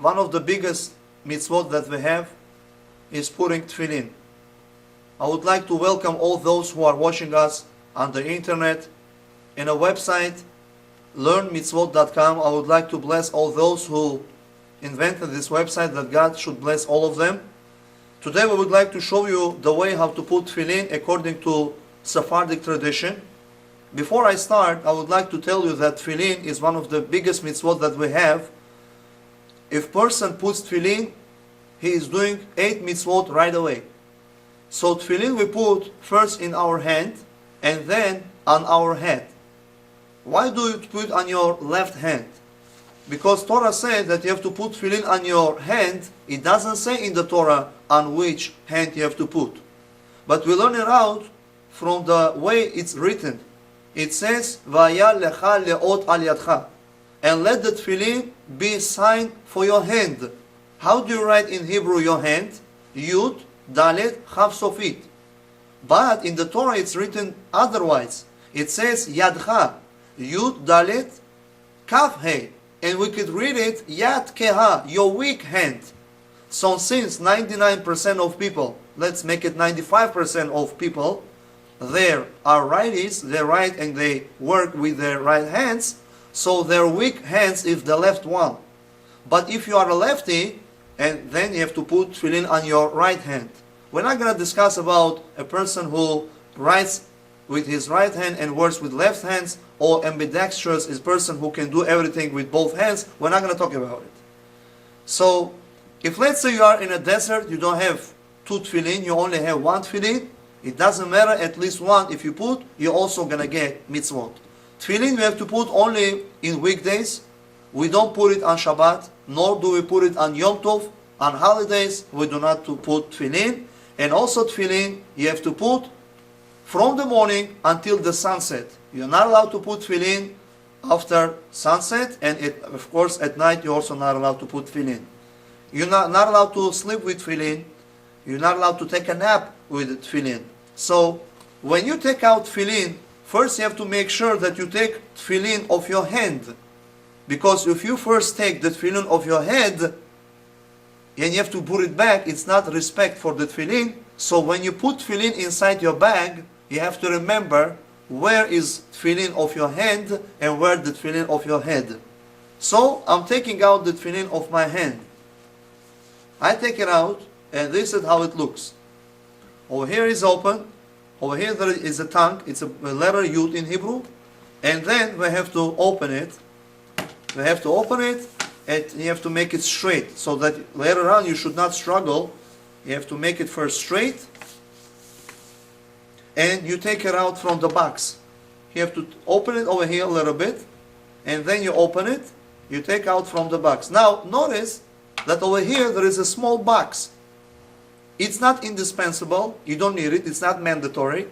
one of the biggest mitzvot that we have is putting tefillin. I would like to welcome all those who are watching us on the internet, in a website, LearnMitzvot.com. I would like to bless all those who invented this website, that God should bless all of them. Today we would like to show you the way how to put tefillin according to Sephardic tradition. Before I start, I would like to tell you that tefillin is one of the biggest mitzvot that we have. If person puts tefillin, he is doing 8 mitzvot right away. So tefillin we put first in our hand and then on our head. Why do you put on your left hand? Because Torah said that you have to put tefillin on your hand. It doesn't say in the Torah on which hand you have to put. But we learn it out from the way it's written. It says, Vaya lecha leot al yadcha. And let the tefillin be a sign for your hand. How do you write in Hebrew your hand? Yud, Dalet, Chav Sofit. But in the Torah it's written otherwise. It says Yadcha, Yud, Dalet, Kav, He. And we could read it Yad Keha, your weak hand. So since 99% of people, let's make it 95% of people, there are righties, they write and they work with their right hands, so their weak hands is the left one. But if you are a lefty, and then you have to put tefillin on your right hand. We're not going to discuss about a person who writes with his right hand and works with left hands, or ambidextrous is a person who can do everything with both hands. We're not going to talk about it. So, if let's say you are in a desert, you don't have 2 tefillin, you only have 1 tefillin, it doesn't matter, at least 1 if you put, you're also going to get mitzvot. Tefillin we have to put only in weekdays. We don't put it on Shabbat, nor do we put it on Yom Tov. On holidays, we do not put tefillin. And also tefillin, you have to put from the morning until the sunset. You're not allowed to put tefillin after sunset, and of course at night you're also not allowed to put tefillin. You're not allowed to sleep with tefillin. You're not allowed to take a nap with tefillin. So when you take out tefillin, first you have to make sure that you take tefillin off your hand. Because if you first take the tefillin off your head and you have to put it back, it's not respect for the tefillin. So when you put tefillin inside your bag, you have to remember where is tefillin of your hand and where the tefillin of your head. So I'm taking out the tefillin of my hand. I take it out, and this is how it looks. Over here is open. Over here there is a tongue. It's a letter Yud in Hebrew. And then we have to open it. We have to open it, and you have to make it straight, so that later on you should not struggle. You have to make it first straight, and you take it out from the box. You have to open it over here a little bit, and then you open it, you take out from the box. Now notice that over here there is a small box. It's not indispensable, you don't need it, it's not mandatory,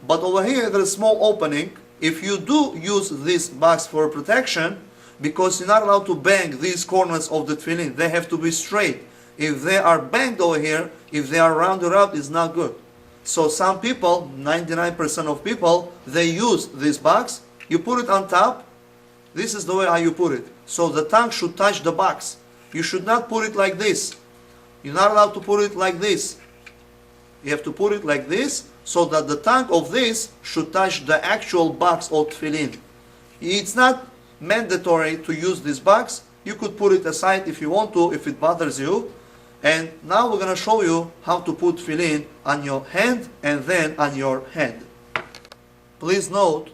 but over here there is a small opening. If you do use this box for protection, because you're not allowed to bang these corners of the tefillin, they have to be straight. If they are banged over here, if they are rounded up, it's not good. So some people, 99% of people, they use this box. You put it on top. This is the way how you put it. So the tongue should touch the box. You should not put it like this. You're not allowed to put it like this. You have to put it like this, so that the tongue of this should touch the actual box of tefillin. It's not mandatory to use this box. You could put it aside if you want to, if it bothers you. And now we're going to show you how to put tefillin on your hand and then on your head. Please note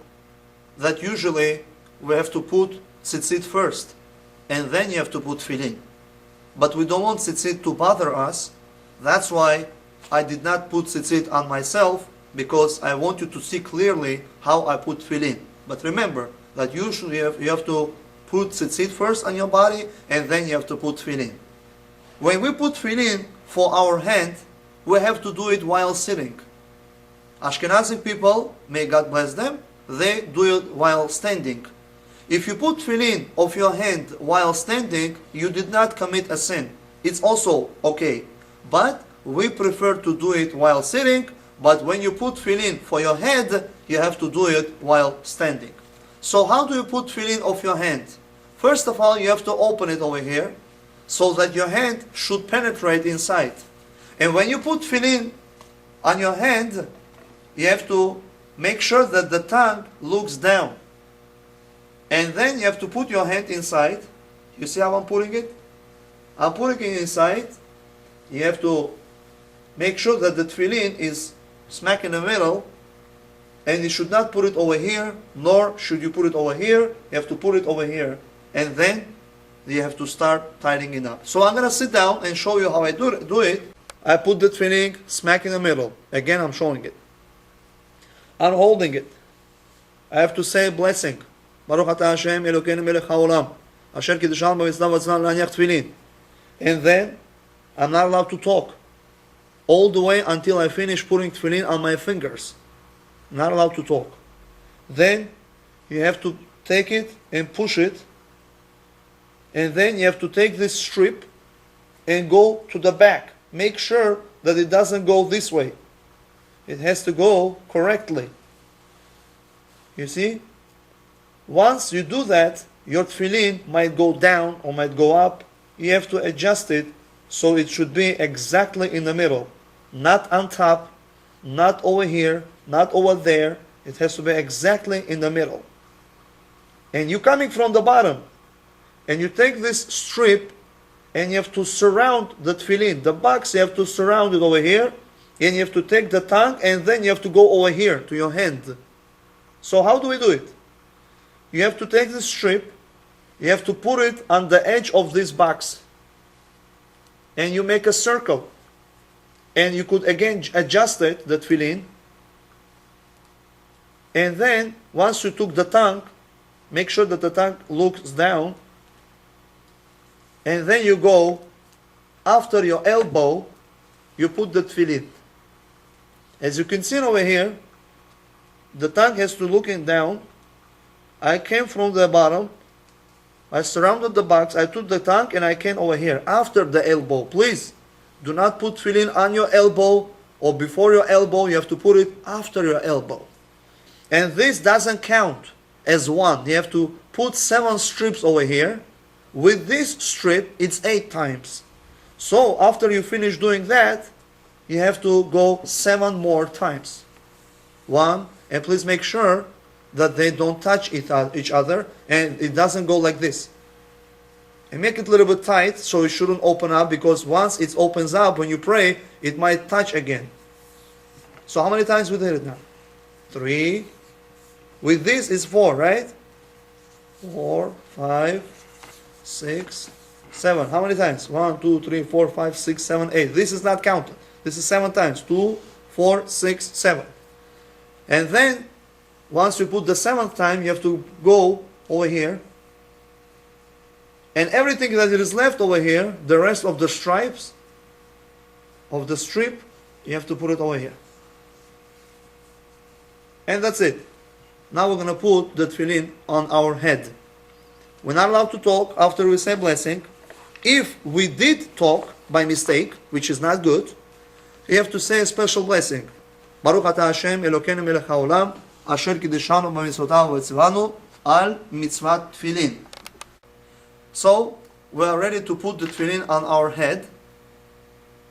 that usually we have to put tzitzit first, and then you have to put tefillin. But we don't want tzitzit to bother us. That's why I did not put tzitzit on myself, because I want you to see clearly how I put tefillin. But remember that usually you have to put tzitzit first on your body, and then you have to put tefillin. When we put tefillin for our hand, we have to do it while sitting. Ashkenazi people, may God bless them, they do it while standing. If you put tefillin of your hand while standing, you did not commit a sin. It's also okay. But we prefer to do it while sitting, but when you put tefillin for your head, you have to do it while standing. So how do you put tefillin of your hand? First of all, you have to open it over here. so that your hand should penetrate inside. And when you put tefillin on your hand, you have to make sure that the tongue looks down. And then you have to put your hand inside. You see how I'm putting it? I'm putting it inside. You have to make sure that the tefillin is smack in the middle. And you should not put it over here, nor should you put it over here. You have to put it over here. And then you have to start tightening it up. So I'm going to sit down and show you how I do it. I put the tefillin smack in the middle. Again, I'm showing it. I'm holding it. I have to say a blessing. Baruch atah Hashem Elokeinu melech haolam, asher kiddeshanu b'mitzvah v'tzlan la'aniach tefillin. And then, I'm not allowed to talk. All the way until I finish putting tefillin on my fingers. Not allowed to talk. Then, you have to take it and push it. And then you have to take this strip and go to the back. Make sure that it doesn't go this way. It has to go correctly. You see? Once you do that, your tefillin might go down or might go up. You have to adjust it so it should be exactly in the middle. Not on top, not over here, not over there. It has to be exactly in the middle. And you're coming from the bottom. And you take this strip and you have to surround the tefillin. The box, you have to surround it over here. And you have to take the tongue and then you have to go over here to your hand. So how do we do it? You have to take the strip. You have to put it on the edge of this box. And you make a circle. And you could again adjust it, the tefillin. And then, once you took the tongue, make sure that the tongue looks down. And then you go, after your elbow, you put the tefillin. As you can see over here, the tongue has to look down. I came from the bottom. I surrounded the box. I took the tongue and I came over here, after the elbow. Please, do not put tefillin on your elbow or before your elbow. You have to put it after your elbow. And this doesn't count as one. You have to put 7 strips over here. With this strip, it's 8 times. So after you finish doing that, you have to go 7 more times. 1, and please make sure that they don't touch each other, and it doesn't go like this. And make it a little bit tight so it shouldn't open up, because once it opens up when you pray, it might touch again. So how many times we did it now? 3. With this is 4, right? 4, 5, 6, 7. How many times? 1, 2, 3, 4, 5, 6, 7, 8. This is not counted. This is 7 times. 2, 4, 6, 7. And then, once you put the 7th time, you have to go over here. And everything that is left over here, the rest of the stripes of the strip, you have to put it over here. And that's it. Now we're going to put the tefillin on our head. We're not allowed to talk after we say blessing. If we did talk by mistake, which is not good, you have to say a special blessing. Baruch atah Hashem Elokeinu melech haolam, asher kiddeshanu b'mitzvotav v'tzivanu al mitzvat tefillin. So, we are ready to put the tefillin on our head.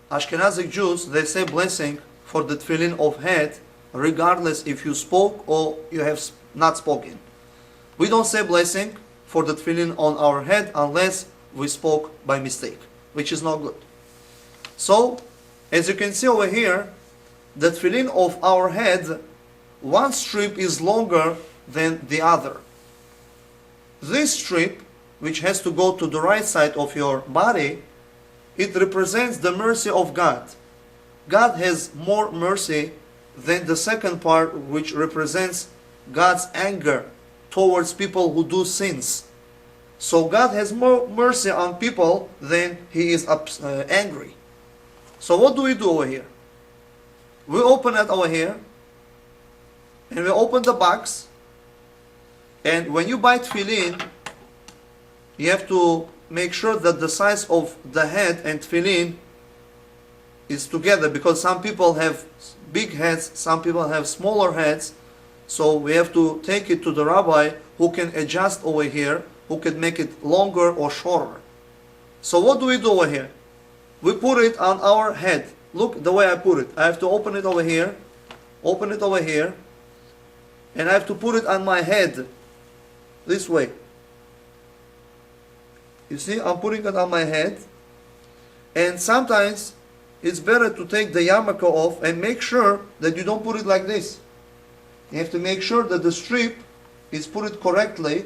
Ashkenazic Jews, they say blessing for the tefillin of head, regardless if you spoke or you have not spoken. We don't say blessing for the tefillin on our head unless we spoke by mistake, which is not good. So, as you can see over here, the tefillin of our head, one strip is longer than the other. This strip, which has to go to the right side of your body, it represents the mercy of God. God has more mercy than the second part, which represents God's anger towards people who do sins. So God has more mercy on people than He is angry. So what do we do over here? We open it over here, and we open the box, and when you buy tefillin, you have to make sure that the size of the head and tefillin is together, because some people have big heads, some people have smaller heads. So we have to take it to the rabbi who can adjust over here, who can make it longer or shorter. So what do we do over here? We put it on our head. Look the way I put it. I have to open it over here, open it over here, and I have to put it on my head this way. You see, I'm putting it on my head. And sometimes it's better to take the yarmulke off and make sure that you don't put it like this. You have to make sure that the strip is put it correctly.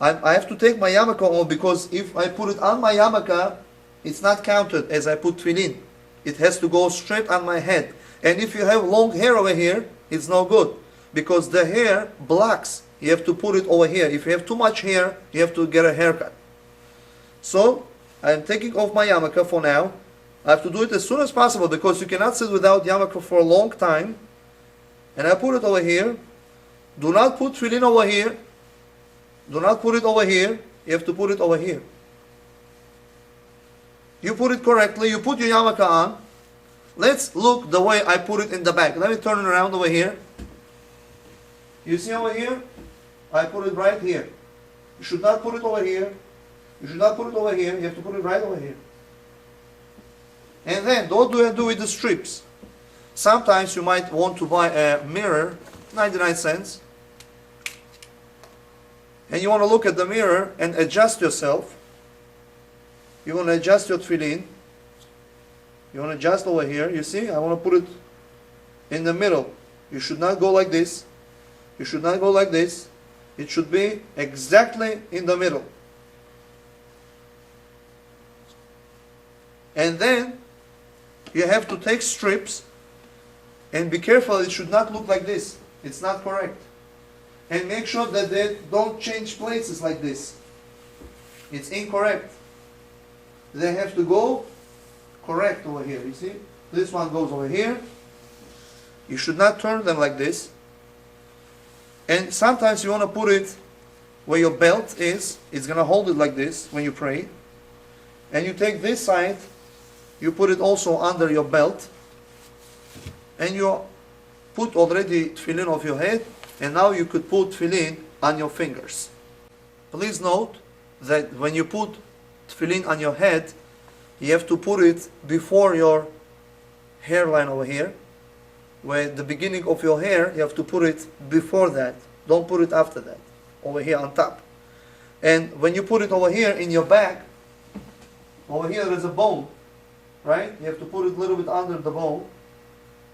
I have to take my yarmulke off, because if I put it on my yarmulke, it's not counted as I put tefillin. It has to go straight on my head. And if you have long hair over here, it's no good, because the hair blocks. You have to put it over here. If you have too much hair, you have to get a haircut. So I'm taking off my yarmulke for now. I have to do it as soon as possible, because you cannot sit without yarmulke for a long time. And I put it over here. Do not put tefillin over here. Do not put it over here. You have to put it over here. You put it correctly. You put your yarmulke on. Let's look the way I put it in the back. Let me turn it around over here. You see over here? I put it right here. You should not put it over here. You should not put it over here. You have to put it right over here. And then, what do I do with the strips? Sometimes you might want to buy a mirror, 99 cents. And you want to look at the mirror and adjust yourself. You want to adjust your tefillin. You want to adjust over here. You see, I want to put it in the middle. You should not go like this. You should not go like this. It should be exactly in the middle. And then you have to take strips, and be careful, it should not look like this. It's not correct. And make sure that they don't change places like this. It's incorrect. They have to go correct over here. You see? This one goes over here. You should not turn them like this. And sometimes you want to put it where your belt is. It's going to hold it like this when you pray. And you take this side, you put it also under your belt. And you put already tefillin off your head. And now you could put tefillin on your fingers. Please note that when you put tefillin on your head, you have to put it before your hairline over here. Where the beginning of your hair, you have to put it before that. Don't put it after that. Over here on top. And when you put it over here in your back, over here there's a bone. Right? You have to put it a little bit under the bone.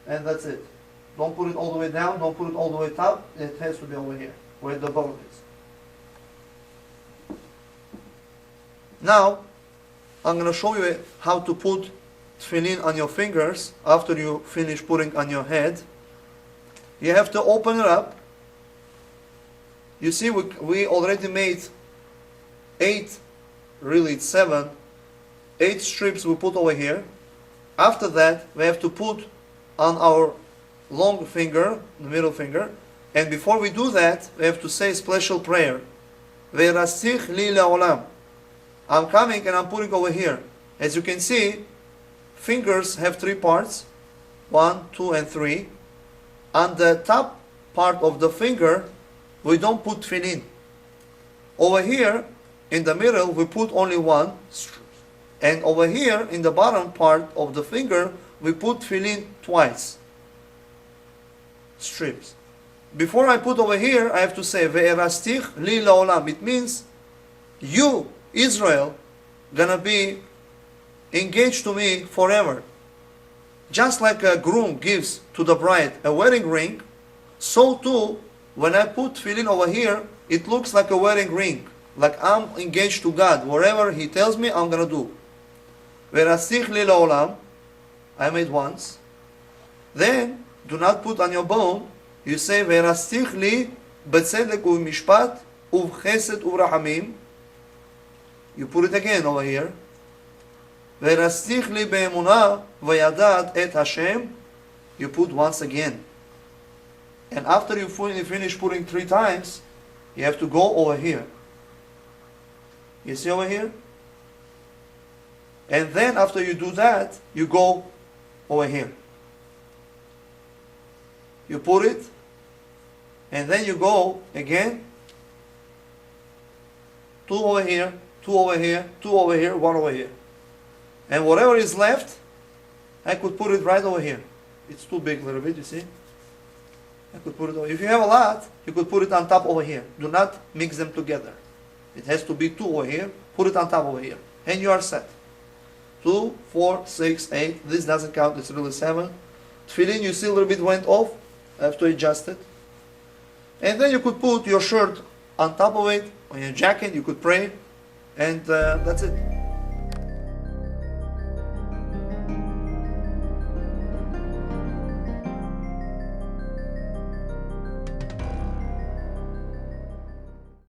And that's it. Don't put it all the way down. Don't put it all the way top. It has to be over here, where the bone is. Now, I'm going to show you how to put tefillin on your fingers after you finish putting on your head. You have to open it up. You see, we already made 8, really it's 7, 8 strips we put over here. After that, we have to put on our long finger, the middle finger, and before we do that, we have to say a special prayer. Ve'rastich li le'olam. I'm coming and I'm putting over here. As you can see, fingers have 3 parts, 1, 2, and 3. On the top part of the finger, we don't put tefillin. Over here, in the middle, we put only 1. And over here, in the bottom part of the finger, we put tefillin twice. Strips. Before I put over here, I have to say, Ve'erastich li la'olam. It means, you, Israel, gonna be engaged to me forever. Just like a groom gives to the bride a wedding ring, so too, when I put tefillin over here, it looks like a wedding ring. Like I'm engaged to God. Whatever He tells me, I'm gonna do. Ve'erastich li la'olam. I made once. Then, do not put on your bone. You say, Ve'erastich li b'tzedek u'mishpat u'v'chesed u'rachamim. You put it again over here. Ve'erastich li be'emunah v'yadat et Hashem. You put once again. And after you finish putting 3 times, you have to go over here. You see over here? And then after you do that, you go over here. You put it, and then you go again, 2 over here, 2 over here, 2 over here, 1 over here. And whatever is left, I could put it right over here. It's too big a little bit, you see? I could put it over. If you have a lot, you could put it on top over here. Do not mix them together. It has to be 2 over here. Put it on top over here. And you are set. 2, 4, 6, 8. This doesn't count. It's really 7. Tefillin, you see a little bit went off. I have to adjust it. And then you could put your shirt on top of it. On your jacket, you could pray. And that's it.